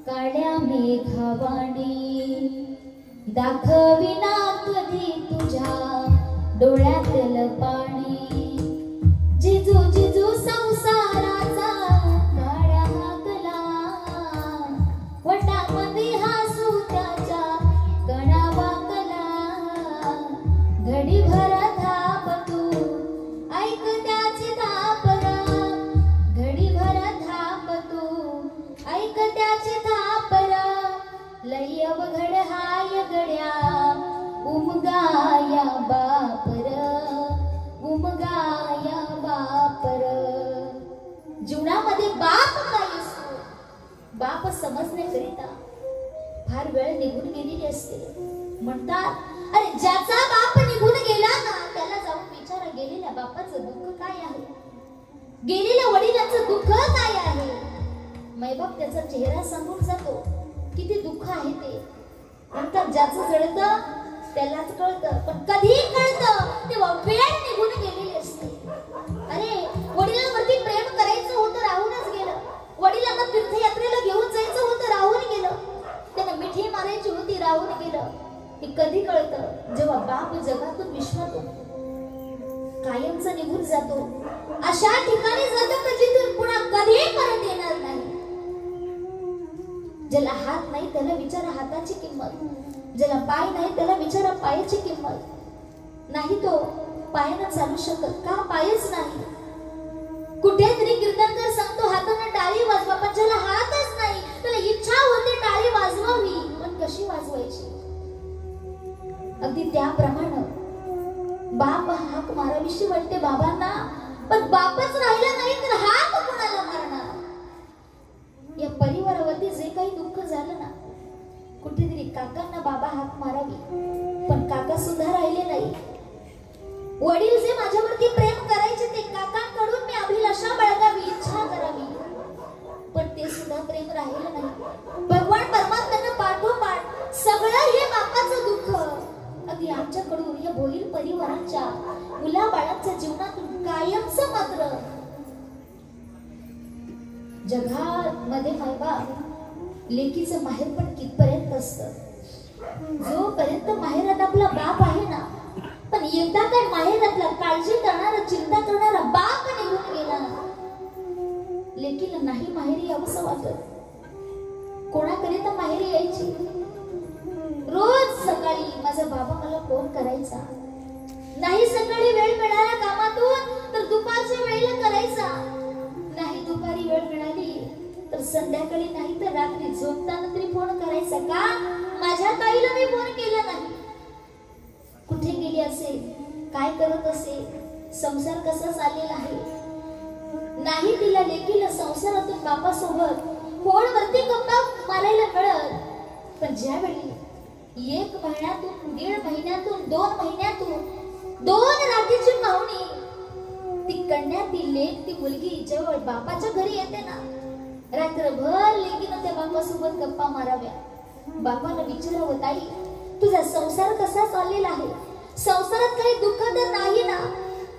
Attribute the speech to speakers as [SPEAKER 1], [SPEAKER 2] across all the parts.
[SPEAKER 1] काळ्या मेघावाणी दाखविना कधी तुझ्या डोळ्यातलं पाणी जिजू जिजू संसाराचा गाड्या हाकला वटामध्ये हसू त्याच्या कणा वाकला घडीभर धाप तू ऐक त्याची धापरा घडीभर धाप तू ऐक त्याची धापरा लई अवघड हाय गड्या उमगाया बापर उमगाया बापर। जीवनामध्ये बाप काय असतो बाप समजण्याकरिता फार वेळ निघून गेलेली असते। म्हणतात अरे ज्याचा बाप निघून गेला ना त्याला जाऊन विचारा गेलेल्या बापाचं दुःख काय आहे गेलेल्या वडिलांचं दुःख काय आहे। मैबाप त्याचा चेहरा सांगून जातो किती दुःख आहे ते। म्हणतात ज्याचं जळतं त्यालाच कळतं पण कधी कळतं तेव्हा वेळ निघून गेलेली असते। अरे वडिलांवरती प्रेम करायचं होतं राहूनच गेलं वडिलांना तीर्थयात्रेला घेऊन जायचं होतं राहून गेलं त्यांना मिठी मारायची होती राहून गेलं। हे कधी कळतं जेव्हा बाप जगातून विश्वातून कायमचा निघून जातो अशा ठिकाणी जातो का जिथून पुन्हा कधी परत येणार नाही। ज्याला हात नाही त्याला विचारा हाताची किंमत ज्याला पाय नाही त्याला विचारा पायाची किंमत नाही तो पायानं चालू शकत का पायच नाही। कुठेतरी कीर्तनकार सांगतो हाताने टाळी वाजवा पण ज्याला हातच नाही त्याला इच्छा होते टाळी वाजवावी पण कशी वाजवायची। अगदी त्याप्रमाणे बाप हाक मारावीशी वाटते बाबांना पण बापच राहिला नाही तर हाक कोणाला मारणार। या परिवारावरती जे काही दुःख झालं ना कुठेतरी काकांना बाबा हाक मारावी पण काका सुद्धा राहिले नाही। वडील जे माझ्यावरती प्रेम करायचे ते काकांकडून मी अभिलाषा बाळगावी इच्छा करावी पण ते सुद्धा प्रेम राहिलं नाही। भगवान परमात्म्याने पाठोपाठ सगळं हे बापाचं दुःख अगदी आमच्याकडून या भोईर परिवाराच्या मुलाबाळांच्या जीवनातून कायमचं मात्र जगामध्ये मायबाप लेकीचं माहेर पण कितपर्यंत असतं जोपर्यंत माहेरात आपला बाप आहे ना पण एकदा काय माहेरातला काळजी करणारा चिंता करणारा बाप निघून गेला लेकीला नाही माहेरी यावंसं वाटत कोणाकरिता माहेरी यायची। रोज सकाळी माझा बाबा मला फोन करायचा नाही सकाळी वेळ मिळाला कामातून तर दुपारच्या वेळेला करायचा नाही दुपारी वेळ मिळाली तर संध्याकाळी नाही तर रात्री झोपताना तरी फोन करायचा का माझ्या ताईला मी फोन केला नाही कुठे गेली असेल काय करत असेल संसार कसा चाललेला आहे नाही तिला लेकीला संसारातून बापासोबत फोनवरती गप्पा मारायला मिळत पण ज्यावेळी 1 महिन्यातून 1.5 महिन्यातून 2 महिन्यातून 2 रात्रीची पाहुणी ती कन्या ती लेक ती मुलगी जेव्हा बापाच्या घरी येते ना रात्रभर लेकीनं त्या बापासोबत गप्पा माराव्या बापाला विचारावं ताई तुझा संसार कसा चाललेला आहे संसारात काही दुःख तर नाही ना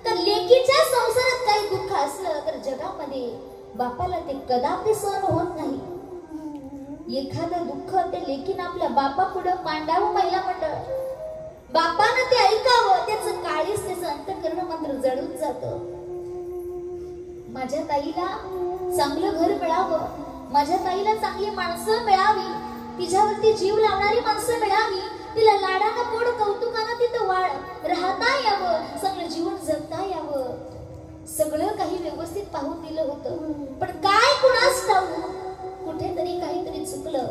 [SPEAKER 1] तर लेकीच्या संसारात काही दुःख असलं तर जगामध्ये बापाला ते कदापि सहन होत नाही। एखादं दुःख ते लेकीनं आपल्या बापापुढे मांडावं महिला मंडळ बापानं ते ऐकावं त्याचं काळीच त्याचं अंतःकरण मात्र जळून जातं। माझ्या ताईला चांगलं घर मिळावं माझ्या ताईला चांगली माणसं मिळावी तिच्यावरती जीव लावणारी माणसं मिळावी तिला लाडानं पोड कौतुकानं तिथं वाढ राहता यावं सगळं जीवन जगता यावं सगळं काही व्यवस्थित पाहून दिलं होतं पण काय कुणास ठाऊक कुठेतरी काहीतरी चुकलं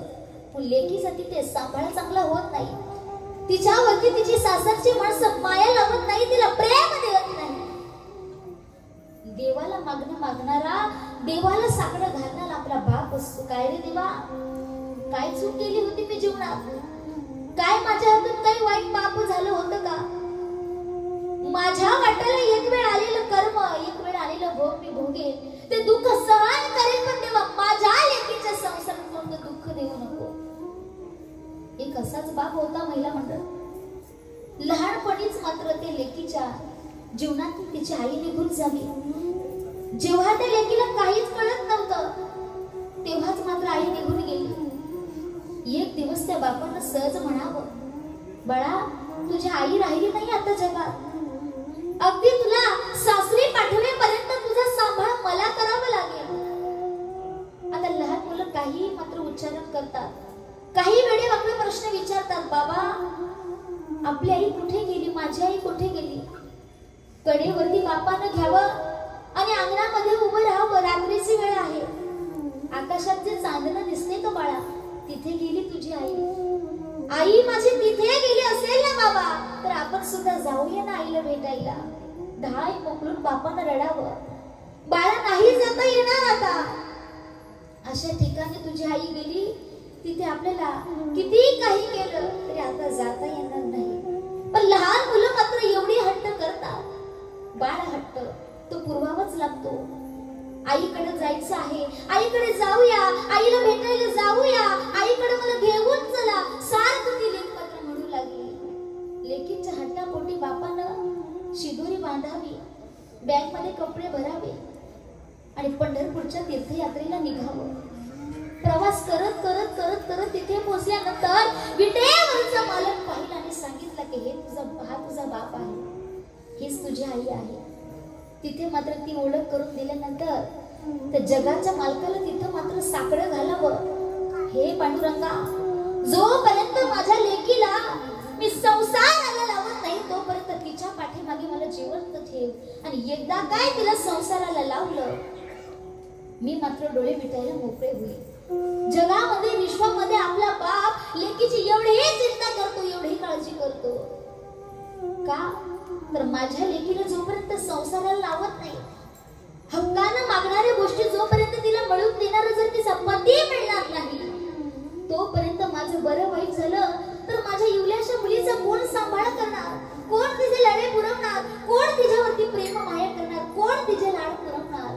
[SPEAKER 1] लेकीसाठी ते सांभाळ चांगला होत नाही तिच्यावरती तिची सासरची माणसं माया लावत नाही तिला प्रेम देत नाही। देवाला मागणारा देवाला साकडं घालणारा आपला बाप असतो। काय रे देवा काय चूक केली होती मी जीवनात काय माझ्या हातून काही वाईट पाप झालं होतं का माझ्या वाट्याला एक वेळ आलेलं कर्म एक वेळ आलेलं भोग मी भोगेल ते दुःख सहन करेल पण देवा माझ्या लेकीच्या संसारात कोणतं दुःख देऊ नको। एक असाच बाप होता महिला मंडळ लहानपणीच मात्र ते लेकीच्या जीवनात तिची आई निघून झाली जेव्हा त्या लेकीला काहीच कळत नव्हतं तेव्हाच मात्र आई निघून गेली सहज म्हणावं, बाळा तुझी आई राहिली नाही आता जगात, अगदी तुला सासरी पाठवेपर्यंत तुझा सांभाळ मला करावा लागेल. आता लहान मुलं काही मात्र उच्चारण करतात, काही वेळे वाकडे प्रश्न विचारतात, बाबा आपली आई कुठे गेली, माझी आई कुठे गेली. कडेवरती बापानं घ्यावं आणि अंगणामध्ये उभं राहावं, रात्रीची वेळ आहे, आकाशात जे चांदणं दिसते का बाळा, तिथे गेली तुझी आई. आई माझी तिथे गेली असेल ना बाबा, तर आपण सुद्धा जाऊया ना आईला भेटायला. धाय मोकळून बापानं रडावं, बाळा नाही जाता येणार आता. अशा ठिकाणी तुझी आई गेली, तिथे आपल्याला किती काही केलं तरी आता जाता येणार नाही. पण लहान मुलं मात्र एवढी हट्ट करतात. बाळ हट्ट तो पुरवावाच लागतो. आईकडे जायचं आहे, आईकडे जाऊया, आईला भेटायला जाऊया, आईकडे मला घेऊन चला, सारखं ती लेक मात्र म्हणू लागली. लेकीच्या हट्टापोटी बापानं शिदोरी बांधावी, बॅग मध्ये कपडे भरावे आणि पंढरपूरच्या तीर्थयात्रेला निघावं. प्रवास करत करत करत करत तिथे पोहोचल्यानंतर विटेवरचा मालक पाहिला आणि सांगितलं की हा तुझा बाप आहे, हीच तुझी आई आहे. तिथे मात्र ती ओळख करून दिल्यानंतर त्या जगाच्या मालकाला तिथं मात्र साकडं घालावं. हे पांडुरंगा, जोपर्यंत माझ्या लेकीला मी संसाराला लावत नाही तोपर्यंत तिच्या पाठीमागे मला जिवंत ठेव. आणि एकदा काय तिला संसाराला लावलं, मी मात्र डोळे मिटायला मोकळे होईल. जगामध्ये विश्वामध्ये आपला बाप लेकीची एवढी चिंता करतो, एवढी काळजी करतो का, तर माझ्या लेकीला जोपर्यंत संसाराला लावत नाही, हक्कानं मागणाऱ्या गोष्टी जोपर्यंत तिला मिळवून देणारा जर तिचा पती मिळणार नाही, तोपर्यंत माझं बरं वाईट झालं तर माझ्या युल्याच्या मुलीचा कोण सांभाळ करणार, कोण तिचे लाडे पुरवणार, कोण तिच्यावरती प्रेम माया करणार, कोण तिचे लाड पुरवणार,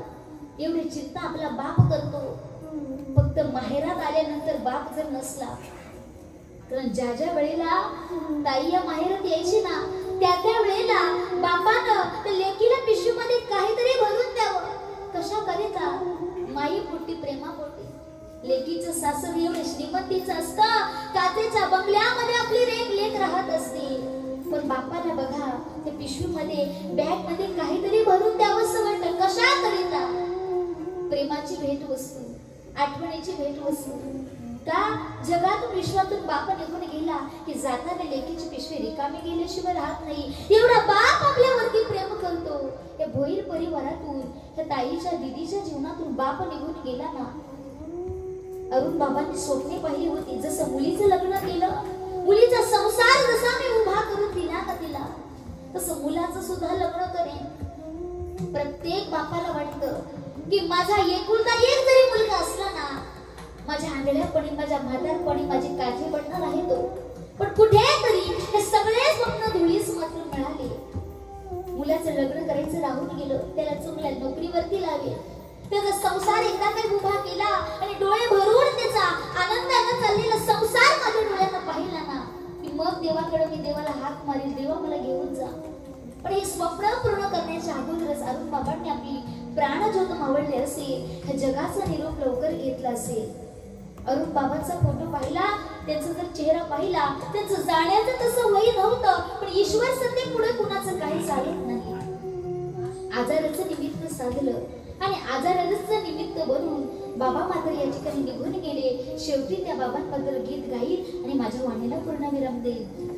[SPEAKER 1] एवढी चिंता आपला बाप करतो. फक्त माहेरात आल्यानंतर बाप जर नसला तर ज्या ज्या वेळेला ताई या माहेरात यायची ना, त्या वेळेला बापानं लेकीला पिशवीमध्ये काहीतरी भरून द्यावं. कशा करिता, माई पोटी प्रेमापोटी. लेकीचं सासर एवढे श्रीमंतीचं असतं, काचेच्या बंगल्यामध्ये आपली लेक राहत असते, पण बापाला बघा त्या पिशवीमध्ये बॅग मध्ये काहीतरी भरून द्यावंसं वाटतं. कशा करिता, प्रेमाची भेटवस्तू, आठवणीची भेटवस्तू. का जगातून विश्वातून बाप निघून गेला की जाताना लेकीची पिशवी रिकामी गेल्याशिवाय राहत नाही. एवढा बाप आपल्यावरती प्रेम करतो. या भोईर परिवारातून, या ताईच्या दिदीच्या जीवनातून बाप निघून गेला ना. अरुण बाबांनी स्वप्ने पाहिली होती, जसं मुलीचं लग्न केलं, मुलीचा संसार जसा मी उभा करून दिला का तिला, तसं मुलाचं सुद्धा लग्न करेन. प्रत्येक बापाला वाटतं की माझा एकुलता एक जरी मुलगा असला ना, माझ्या आंधळ्यापणी, माझ्या म्हातारपणी माझी काळजी पडणार आहे तो. पण कुठेतरी हे सगळे स्वप्न धुळीस मात्र मिळाले. मुलाचं लग्न करायचं राहून गेलं, त्याला चांगल्या नोकरीवरती लावले, त्याचा संसार एकदा काही उभा केला आणि डोळे भरून त्याचा आनंदानं चाललेला संसार माझ्या डोळ्यानं पाहिला ना, की मग देवाकडे मी देवाला हाक मारेल, देवा मला घेऊन जा. पण हे स्वप्न पूर्ण करण्याच्या अगोदरच अरुण बाबांनी आपली प्राणज्योत मावळले असेल, ह्या जगाचा निरोप लवकर घेतला असेल. अरुण बाबांचा फोटो पाहिला, त्यांचा जर चेहरा पाहिला, त्यांचं जाण्याचं तसं वय नव्हतं, पण ईश्वर सत्य पुढे कुणाचं काही चालत नाही. आजाराचं निमित्त साधलं आणि आजाराचं निमित्त बनून बाबा मात्र या ठिकाणी निघून गेले. शेवटी त्या बाबांबद्दल गीत गाईल आणि माझ्या वाणीला पूर्णविराम देईल.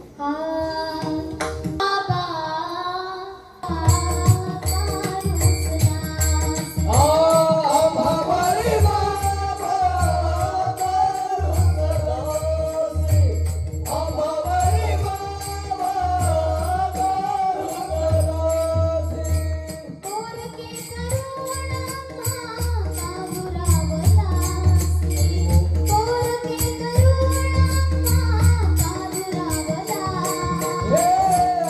[SPEAKER 2] Hey!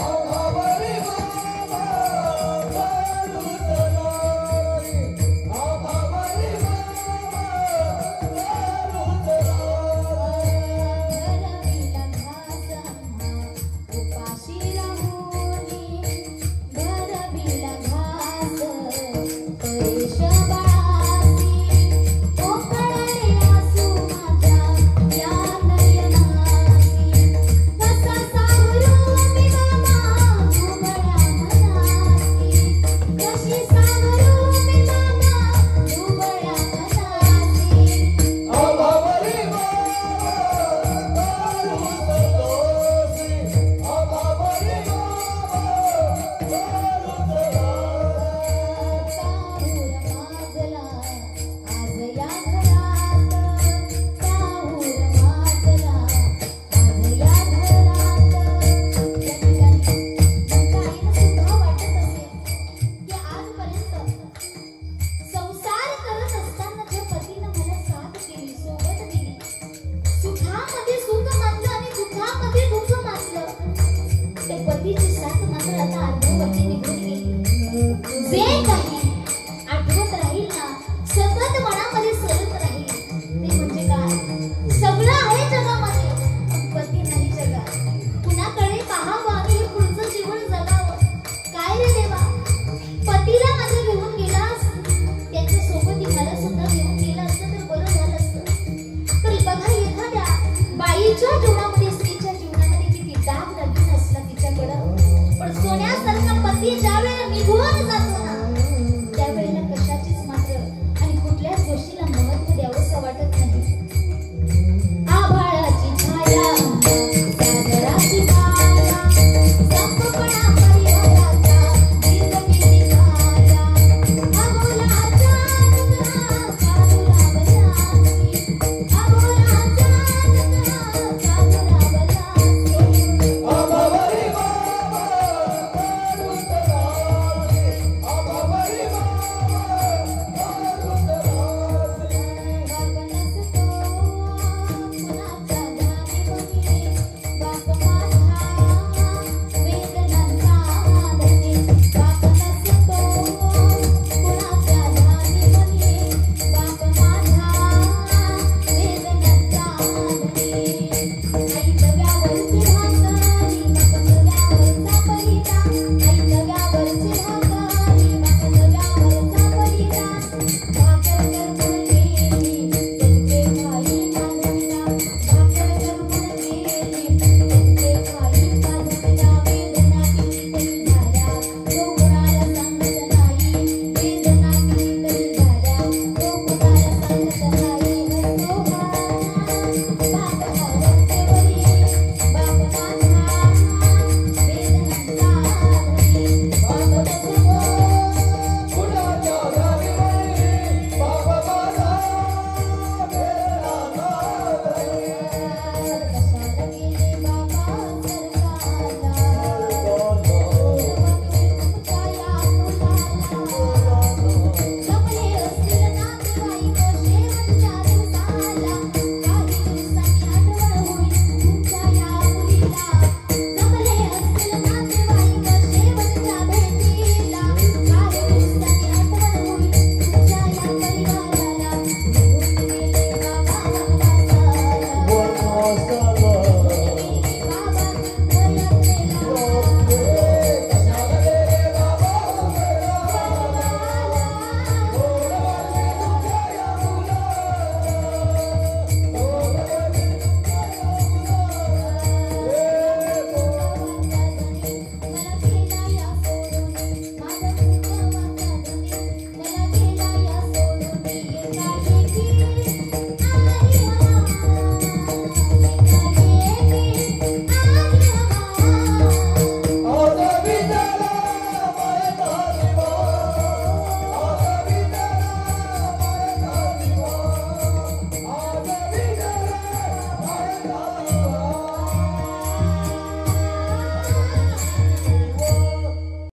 [SPEAKER 1] तुझ्या